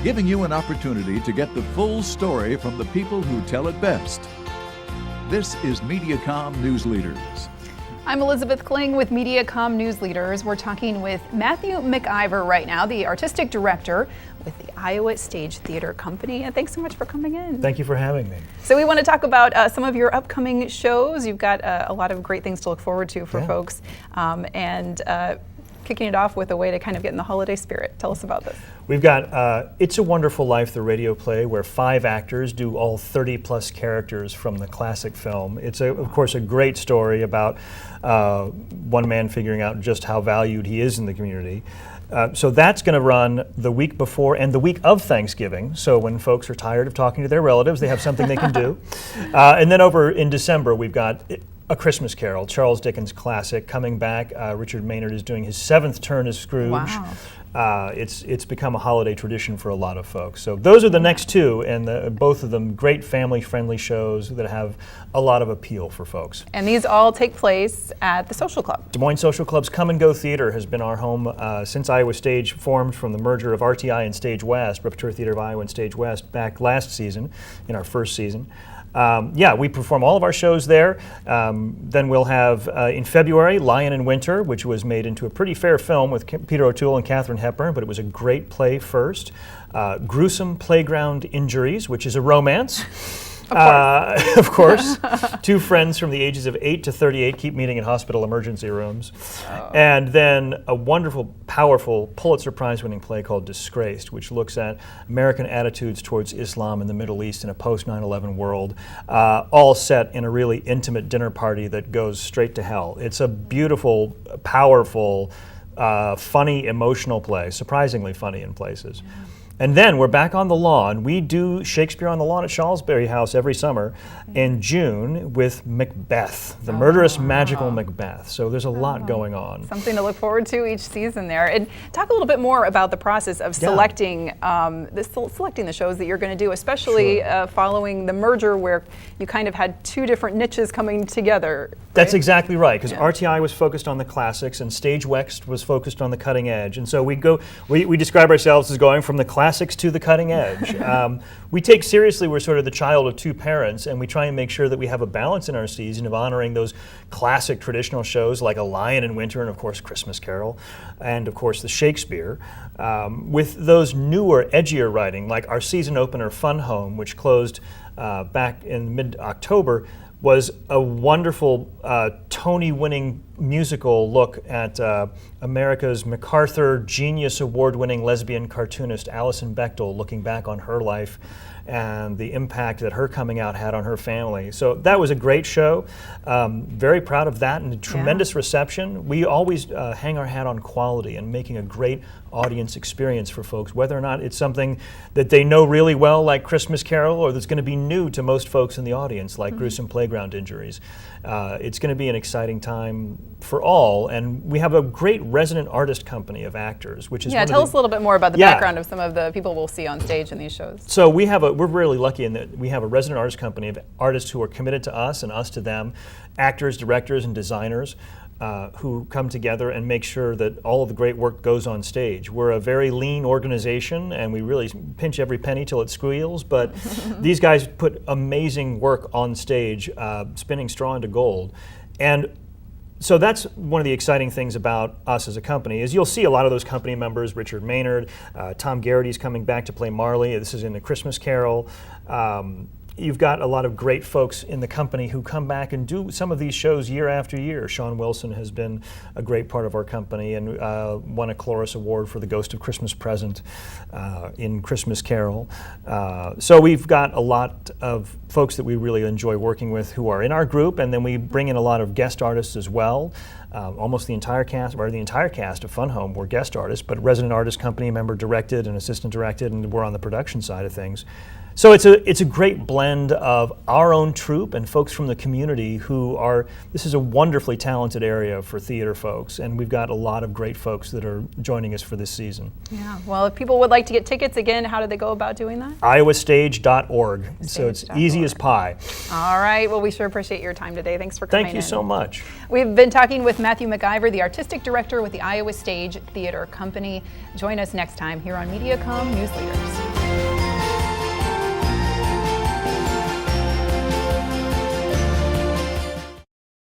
giving you an opportunity to get the full story from the people who tell it best. This is Mediacom News Leaders. I'm Elizabeth Kling with Mediacom News Leaders. We're talking with Matthew McIver right now, the artistic director with the Iowa Stage Theater Company. And thanks so much for coming in. Thank you for having me. So we want to talk about some of your upcoming shows. You've got a lot of great things to look forward to for folks. Kicking it off with a way to kind of get in the holiday spirit. Tell us about this. We've got It's a Wonderful Life, the radio play, where 5 actors do all 30-plus characters from the classic film. It's, of course, a great story about one man figuring out just how valued he is in the community. So that's going to run the week before and the week of Thanksgiving. So when folks are tired of talking to their relatives, they have something they can do. And then over in December, we've got A Christmas Carol, Charles Dickens' classic, coming back. Richard Maynard is doing his 7th turn as Scrooge. Wow. It's become a holiday tradition for a lot of folks. So those are the next 2, and both of them great family-friendly shows that have a lot of appeal for folks. And these all take place at the Social Club. Des Moines Social Club's Come and Go Theater has been our home since Iowa Stage formed from the merger of RTI and Stage West, Repertory Theater of Iowa and Stage West, back last season, in our first season. We perform all of our shows there. Then we'll have, in February, Lion in Winter, which was made into a pretty fair film with Peter O'Toole and Katharine Hepburn, but it was a great play first. Gruesome Playground Injuries, which is a romance. Of course. 2 friends from the ages of 8 to 38 keep meeting in hospital emergency rooms. And then a wonderful, powerful Pulitzer Prize-winning play called Disgraced, which looks at American attitudes towards Islam in the Middle East in a post-9/11 world, all set in a really intimate dinner party that goes straight to hell. It's a beautiful, powerful, funny, emotional play, surprisingly funny in places. And then we're back on the lawn. We do Shakespeare on the Lawn at Shalsbury House every summer in June with Macbeth, the murderous magical Macbeth. So there's a lot going on. Something to look forward to each season there. And talk a little bit more about the process of selecting selecting the shows that you're going to do, especially following the merger where you kind of had 2 different niches coming together. Right? That's exactly right, because RTI was focused on the classics and Stage West was focused on the cutting edge. And so we describe ourselves as going from the classics to the cutting edge. We take seriously we're sort of the child of 2 parents, and we try and make sure that we have a balance in our season of honoring those classic traditional shows like A Lion in Winter and of course Christmas Carol and of course the Shakespeare, with those newer, edgier writing like our season opener Fun Home, which closed back in mid-October, was a wonderful Tony-winning musical look at America's MacArthur Genius Award-winning lesbian cartoonist Alison Bechdel, looking back on her life and the impact that her coming out had on her family. So that was a great show. Very proud of that and a tremendous reception. We always hang our hat on quality and making a great audience experience for folks, whether or not it's something that they know really well like Christmas Carol or that's going to be new to most folks in the audience like Gruesome Playground Injuries. It's going to be an exciting time for all, and we have a great resident artist company of actors, which is tell us a little bit more about the background of some of the people we'll see on stage in these shows. So we're really lucky in that we have a resident artist company of artists who are committed to us and us to them, actors, directors, and designers who come together and make sure that all of the great work goes on stage. We're a very lean organization, and we really pinch every penny till it squeals, but these guys put amazing work on stage, spinning straw into gold. And so that's one of the exciting things about us as a company is you'll see a lot of those company members, Richard Maynard, Tom Garrity's coming back to play Marley. This is in A Christmas Carol. You've got a lot of great folks in the company who come back and do some of these shows year after year. Sean Wilson has been a great part of our company and won a Chloris Award for The Ghost of Christmas Present in Christmas Carol. So we've got a lot of folks that we really enjoy working with who are in our group, and then we bring in a lot of guest artists as well. Almost the entire cast of Fun Home were guest artists, but resident artist company member directed and assistant directed, and we're on the production side of things. So it's a great blend of our own troupe and folks from the community who are, this is a wonderfully talented area for theater folks, and we've got a lot of great folks that are joining us for this season. Yeah, well, if people would like to get tickets again, how do they go about doing that? iowastage.org, so it's easy as pie. All right, well, we sure appreciate your time today. Thanks for coming in. Thank you so much. We've been talking with Matthew McIver, the artistic director with the Iowa Stage Theater Company. Join us next time here on Mediacom News Leaders.